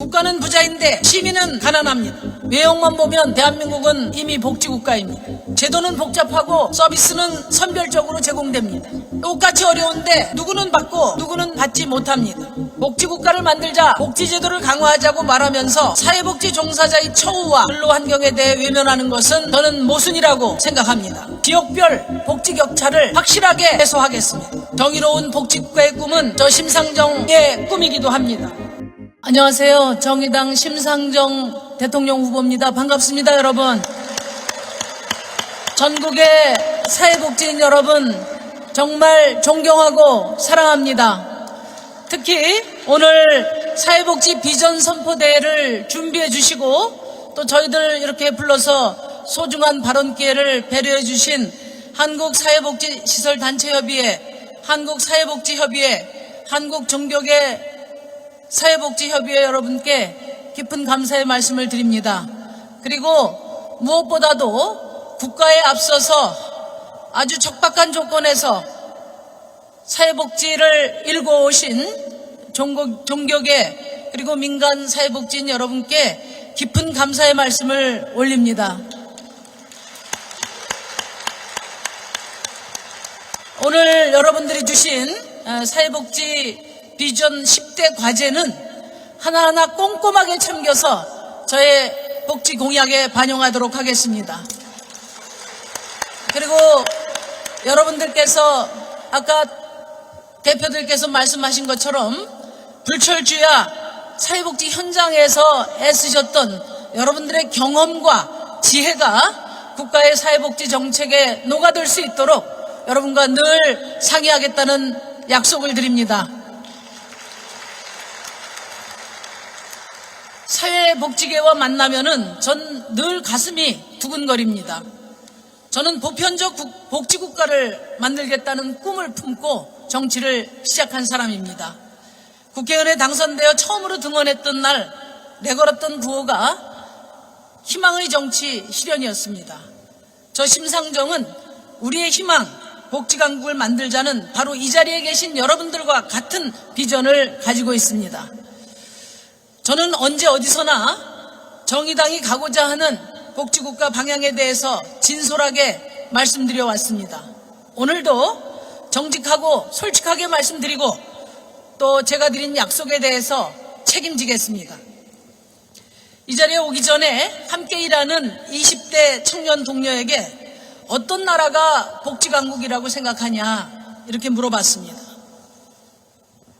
국가는 부자인데 시민은 가난합니다. 외형만 보면 대한민국은 이미 복지국가입니다. 제도는 복잡하고 서비스는 선별적으로 제공됩니다. 똑같이 어려운데 누구는 받고 누구는 받지 못합니다. 복지국가를 만들자 복지제도를 강화하자고 말하면서 사회복지 종사자의 처우와 근로환경에 대해 외면하는 것은 저는 모순이라고 생각합니다. 지역별 복지격차를 확실하게 해소하겠습니다. 정의로운 복지국가의 꿈은 저 심상정의 꿈이기도 합니다. 안녕하세요. 정의당 심상정 대통령 후보입니다. 반갑습니다, 여러분. 전국의 사회복지인 여러분, 정말 존경하고 사랑합니다. 특히 오늘 사회복지 비전 선포대회를 준비해 주시고 또 저희들 이렇게 불러서 소중한 발언 기회를 배려해 주신 한국사회복지시설단체협의회, 한국사회복지협의회, 한국종교계 사회복지협의회 여러분께 깊은 감사의 말씀을 드립니다. 그리고 무엇보다도 국가에 앞서서 아주 척박한 조건에서 사회복지를 일궈오신 종교계 그리고 민간 사회복지인 여러분께 깊은 감사의 말씀을 올립니다. 오늘 여러분들이 주신 사회복지 비전 10대 과제는 하나하나 꼼꼼하게 챙겨서 저의 복지 공약에 반영하도록 하겠습니다. 그리고 여러분들께서 아까 대표들께서 말씀하신 것처럼 불철주야 사회복지 현장에서 애쓰셨던 여러분들의 경험과 지혜가 국가의 사회복지 정책에 녹아들 수 있도록 여러분과 늘 상의하겠다는 약속을 드립니다. 사회복지계와 만나면은 전 늘 가슴이 두근거립니다. 저는 보편적 복지국가를 만들겠다는 꿈을 품고 정치를 시작한 사람입니다. 국회의원에 당선되어 처음으로 등원했던 날 내걸었던 구호가 희망의 정치 실현이었습니다. 저 심상정은 우리의 희망, 복지강국을 만들자는 바로 이 자리에 계신 여러분들과 같은 비전을 가지고 있습니다. 저는 언제 어디서나 정의당이 가고자 하는 복지국가 방향에 대해서 진솔하게 말씀드려 왔습니다. 오늘도 정직하고 솔직하게 말씀드리고 또 제가 드린 약속에 대해서 책임지겠습니다. 이 자리에 오기 전에 함께 일하는 20대 청년 동료에게 어떤 나라가 복지강국이라고 생각하냐 이렇게 물어봤습니다.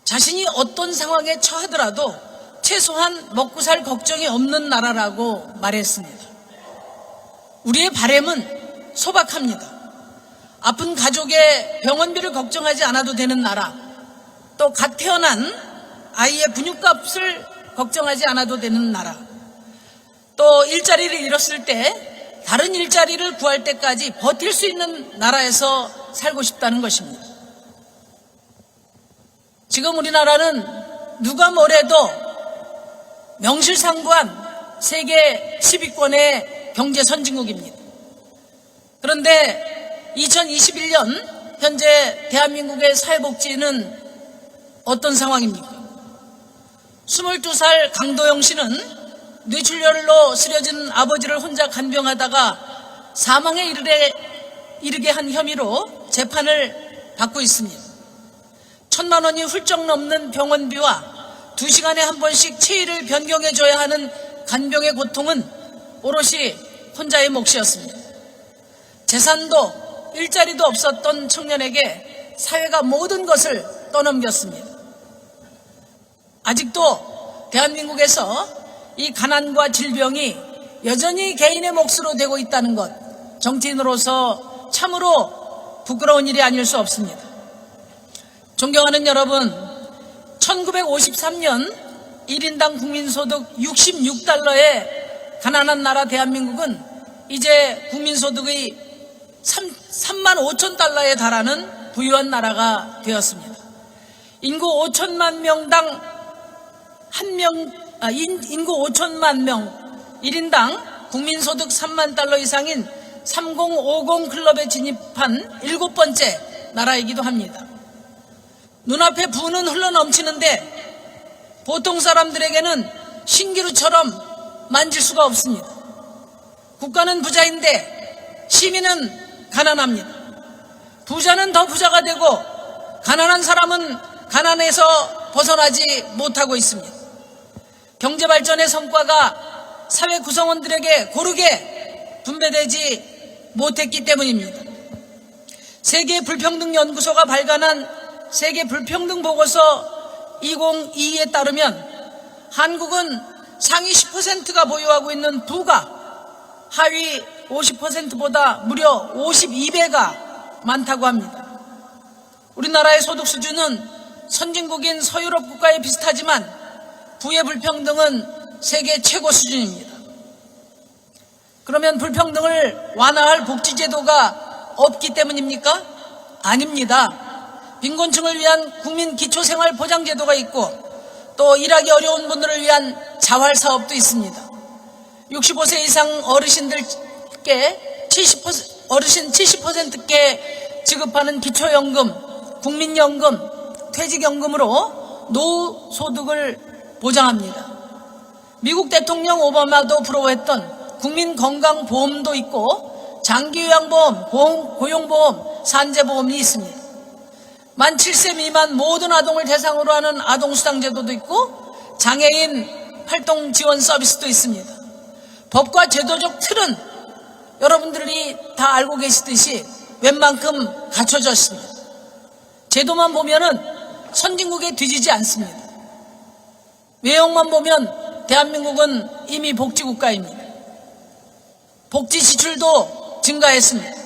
자신이 어떤 상황에 처하더라도 최소한 먹고 살 걱정이 없는 나라라고 말했습니다. 우리의 바람은 소박합니다. 아픈 가족의 병원비를 걱정하지 않아도 되는 나라, 또 갓 태어난 아이의 분유값을 걱정하지 않아도 되는 나라, 또 일자리를 잃었을 때 다른 일자리를 구할 때까지 버틸 수 있는 나라에서 살고 싶다는 것입니다. 지금 우리나라는 누가 뭐래도 명실상부한 세계 10위권의 경제 선진국입니다. 그런데 2021년 현재 대한민국의 사회복지는 어떤 상황입니까? 22살 강도영 씨는 뇌출혈로 쓰러진 아버지를 혼자 간병하다가 사망에 이르게 한 혐의로 재판을 받고 있습니다. 1,000만 원이 훌쩍 넘는 병원비와 2시간에 한 번씩 체위를 변경해줘야 하는 간병의 고통은 오롯이 혼자의 몫이었습니다. 재산도 일자리도 없었던 청년에게 사회가 모든 것을 떠넘겼습니다. 아직도 대한민국에서 이 가난과 질병이 여전히 개인의 몫으로 되고 있다는 것, 정치인으로서 참으로 부끄러운 일이 아닐 수 없습니다. 존경하는 여러분, 1953년 1인당 국민소득 66달러의 가난한 나라 대한민국은 이제 국민소득의 3만 5천 달러에 달하는 부유한 나라가 되었습니다. 인구 5천만 명당 인구 5천만 명 1인당 국민소득 3만 달러 이상인 3050 클럽에 진입한 7번째 나라이기도 합니다. 눈앞에 부는 흘러넘치는데 보통 사람들에게는 신기루처럼 만질 수가 없습니다. 국가는 부자인데 시민은 가난합니다. 부자는 더 부자가 되고 가난한 사람은 가난에서 벗어나지 못하고 있습니다. 경제발전의 성과가 사회 구성원들에게 고르게 분배되지 못했기 때문입니다. 세계불평등연구소가 발간한 세계불평등보고서 2022에 따르면 한국은 상위 10%가 보유하고 있는 부가 하위 50%보다 무려 52배가 많다고 합니다. 우리나라의 소득 수준은 선진국인 서유럽 국가에 비슷하지만 부의 불평등은 세계 최고 수준입니다. 그러면 불평등을 완화할 복지제도가 없기 때문입니까? 아닙니다. 빈곤층을 위한 국민 기초생활보장제도가 있고 또 일하기 어려운 분들을 위한 자활사업도 있습니다. 65세 이상 어르신들께 어르신 70%께 지급하는 기초연금, 국민연금, 퇴직연금으로 노소득을 보장합니다. 미국 대통령 오바마도 부러워했던 국민건강보험도 있고 장기요양보험, 고용보험, 산재보험이 있습니다. 만 7세 미만 모든 아동을 대상으로 하는 아동수당제도도 있고 장애인 활동지원 서비스도 있습니다. 법과 제도적 틀은 여러분들이 다 알고 계시듯이 웬만큼 갖춰져 있습니다. 제도만 보면은 선진국에 뒤지지 않습니다. 외형만 보면 대한민국은 이미 복지국가입니다. 복지 지출도 증가했습니다.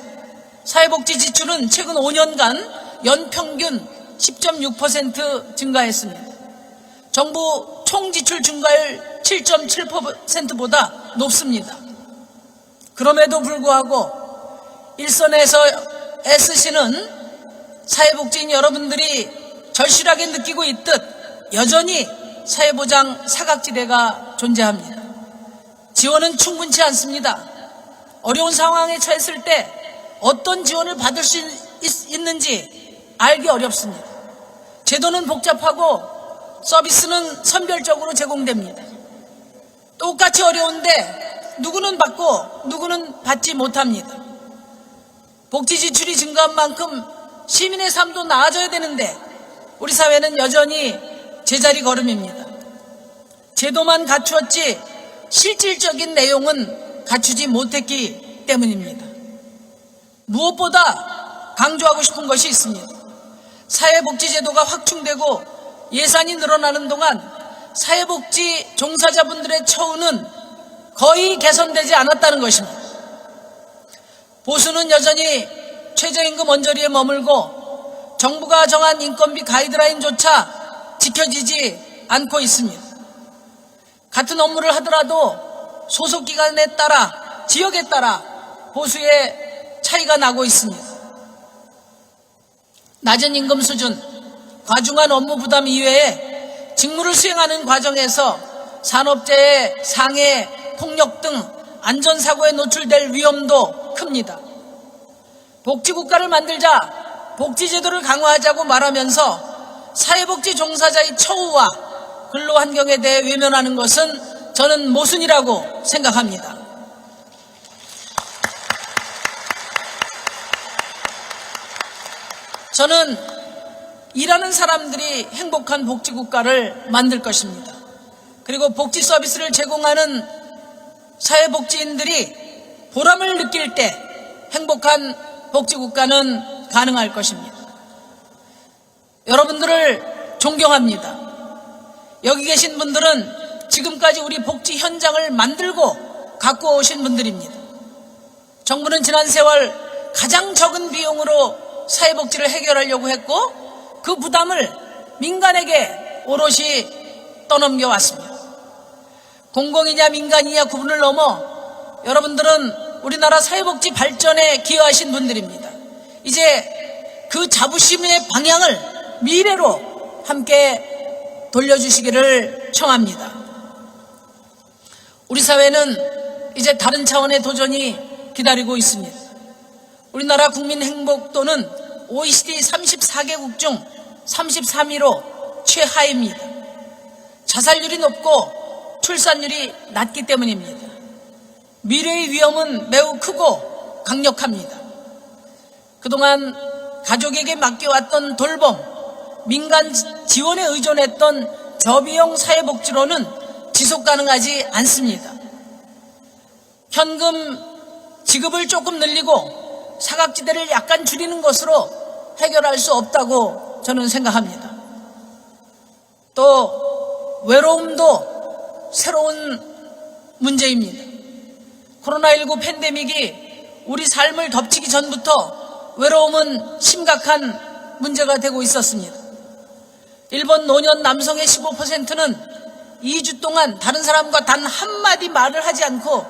사회복지 지출은 최근 5년간 연평균 10.6% 증가했습니다. 정부 총지출 증가율 7.7%보다 높습니다. 그럼에도 불구하고 일선에서 애쓰시는 사회복지인 여러분들이 절실하게 느끼고 있듯 여전히 사회보장 사각지대가 존재합니다. 지원은 충분치 않습니다. 어려운 상황에 처했을 때 어떤 지원을 받을 수 있는지 알기 어렵습니다. 제도는 복잡하고 서비스는 선별적으로 제공됩니다. 똑같이 어려운데 누구는 받고 누구는 받지 못합니다. 복지 지출이 증가한 만큼 시민의 삶도 나아져야 되는데 우리 사회는 여전히 제자리 걸음입니다. 제도만 갖추었지 실질적인 내용은 갖추지 못했기 때문입니다. 무엇보다 강조하고 싶은 것이 있습니다. 사회복지제도가 확충되고 예산이 늘어나는 동안 사회복지 종사자분들의 처우는 거의 개선되지 않았다는 것입니다. 보수는 여전히 최저임금 언저리에 머물고 정부가 정한 인건비 가이드라인조차 지켜지지 않고 있습니다. 같은 업무를 하더라도 소속기관에 따라 지역에 따라 보수의 차이가 나고 있습니다. 낮은 임금 수준, 과중한 업무 부담 이외에 직무를 수행하는 과정에서 산업재해, 상해, 폭력 등 안전사고에 노출될 위험도 큽니다. 복지국가를 만들자, 복지제도를 강화하자고 말하면서 사회복지 종사자의 처우와 근로환경에 대해 외면하는 것은 저는 모순이라고 생각합니다. 저는 일하는 사람들이 행복한 복지국가를 만들 것입니다. 그리고 복지 서비스를 제공하는 사회복지인들이 보람을 느낄 때 행복한 복지국가는 가능할 것입니다. 여러분들을 존경합니다. 여기 계신 분들은 지금까지 우리 복지 현장을 만들고 갖고 오신 분들입니다. 정부는 지난 세월 가장 적은 비용으로 사회복지를 해결하려고 했고 그 부담을 민간에게 오롯이 떠넘겨 왔습니다. 공공이냐 민간이냐 구분을 넘어 여러분들은 우리나라 사회복지 발전에 기여하신 분들입니다. 이제 그 자부심의 방향을 미래로 함께 돌려주시기를 청합니다. 우리 사회는 이제 다른 차원의 도전이 기다리고 있습니다. 우리나라 국민 행복도는 OECD 34개국 중 33위로 최하위입니다. 자살률이 높고 출산율이 낮기 때문입니다. 미래의 위험은 매우 크고 강력합니다. 그동안 가족에게 맡겨왔던 돌봄, 민간 지원에 의존했던 저비용 사회복지로는 지속 가능하지 않습니다. 현금 지급을 조금 늘리고 사각지대를 약간 줄이는 것으로 해결할 수 없다고 저는 생각합니다. 또 외로움도 새로운 문제입니다. 코로나19 팬데믹이 우리 삶을 덮치기 전부터 외로움은 심각한 문제가 되고 있었습니다. 일본 노년 남성의 15%는 2주 동안 다른 사람과 단 한마디 말을 하지 않고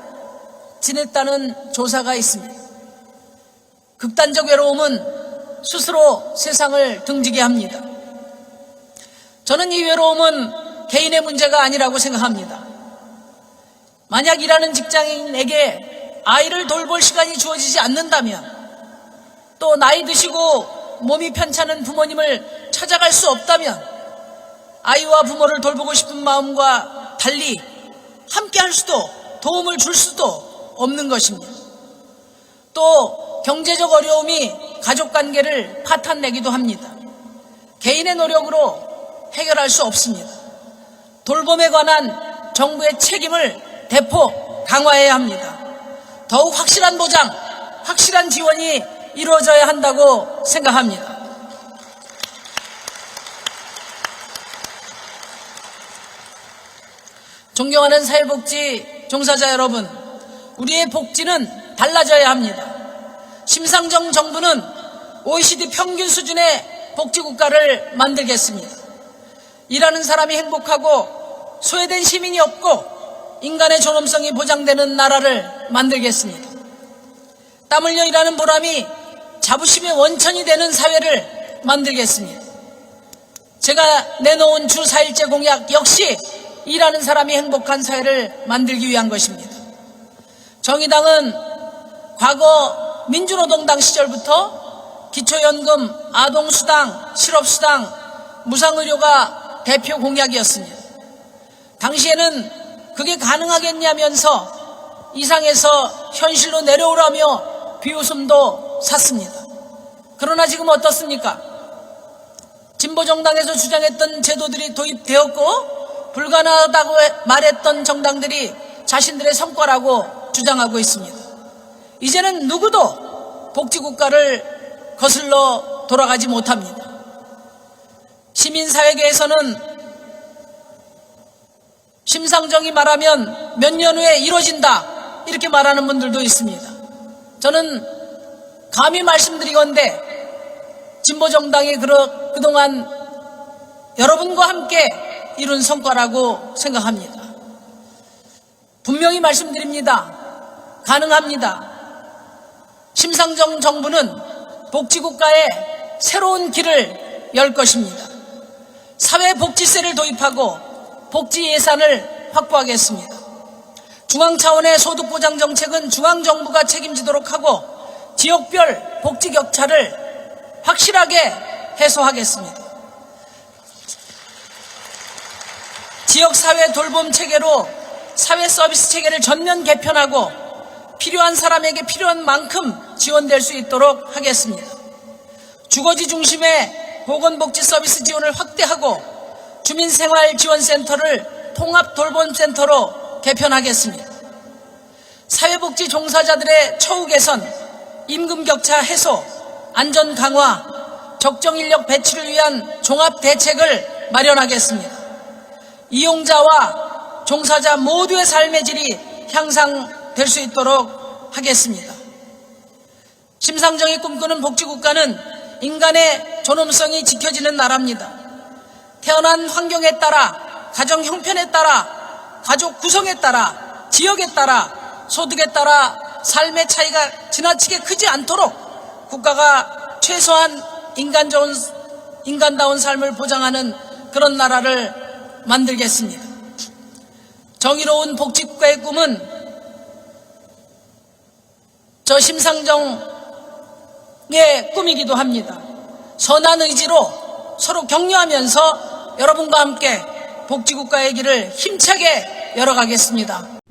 지냈다는 조사가 있습니다. 극단적 외로움은 스스로 세상을 등지게 합니다. 저는 이 외로움은 개인의 문제가 아니라고 생각합니다. 만약 일하는 직장인에게 아이를 돌볼 시간이 주어지지 않는다면, 또 나이 드시고 몸이 편찮은 부모님을 찾아갈 수 없다면 아이와 부모를 돌보고 싶은 마음과 달리 함께 할 수도 도움을 줄 수도 없는 것입니다. 또 경제적 어려움이 가족관계를 파탄내기도 합니다. 개인의 노력으로 해결할 수 없습니다. 돌봄에 관한 정부의 책임을 대폭 강화해야 합니다. 더욱 확실한 보장, 확실한 지원이 이루어져야 한다고 생각합니다. 존경하는 사회복지 종사자 여러분, 우리의 복지는 달라져야 합니다. 심상정 정부는 OECD 평균 수준의 복지국가를 만들겠습니다. 일하는 사람이 행복하고 소외된 시민이 없고 인간의 존엄성이 보장되는 나라를 만들겠습니다. 땀 흘려 일하는 보람이 자부심의 원천이 되는 사회를 만들겠습니다. 제가 내놓은 주 4일제 공약 역시 일하는 사람이 행복한 사회를 만들기 위한 것입니다. 정의당은 과거 민주노동당 시절부터 기초연금, 아동수당, 실업수당, 무상의료가 대표 공약이었습니다. 당시에는 그게 가능하겠냐면서 이상에서 현실로 내려오라며 비웃음도 샀습니다. 그러나 지금 어떻습니까? 진보정당에서 주장했던 제도들이 도입되었고 불가능하다고 말했던 정당들이 자신들의 성과라고 주장하고 있습니다. 이제는 누구도 복지국가를 거슬러 돌아가지 못합니다. 시민사회계에서는 심상정이 말하면 몇 년 후에 이루어진다 이렇게 말하는 분들도 있습니다. 저는 감히 말씀드리건대 진보정당이 그동안 여러분과 함께 이룬 성과라고 생각합니다. 분명히 말씀드립니다. 가능합니다. 심상정 정부는 복지국가의 새로운 길을 열 것입니다. 사회복지세를 도입하고 복지 예산을 확보하겠습니다. 중앙 차원의 소득보장 정책은 중앙정부가 책임지도록 하고 지역별 복지 격차를 확실하게 해소하겠습니다. 지역사회 돌봄 체계로 사회 서비스 체계를 전면 개편하고 필요한 사람에게 필요한 만큼 지원될 수 있도록 하겠습니다. 주거지 중심의 보건복지 서비스 지원을 확대하고 주민생활지원센터를 통합돌봄센터로 개편하겠습니다. 사회복지 종사자들의 처우 개선, 임금 격차 해소, 안전 강화, 적정 인력 배치를 위한 종합 대책을 마련하겠습니다. 이용자와 종사자 모두의 삶의 질이 향상될 수 있도록 하겠습니다. 심상정이 꿈꾸는 복지국가는 인간의 존엄성이 지켜지는 나라입니다. 태어난 환경에 따라, 가정 형편에 따라, 가족 구성에 따라, 지역에 따라, 소득에 따라 삶의 차이가 지나치게 크지 않도록 국가가 최소한 인간다운 삶을 보장하는 그런 나라를 만들겠습니다. 정의로운 복지국가의 꿈은 저 심상정의 꿈이기도 합니다. 선한 의지로 서로 격려하면서 여러분과 함께 복지국가의 길을 힘차게 열어가겠습니다.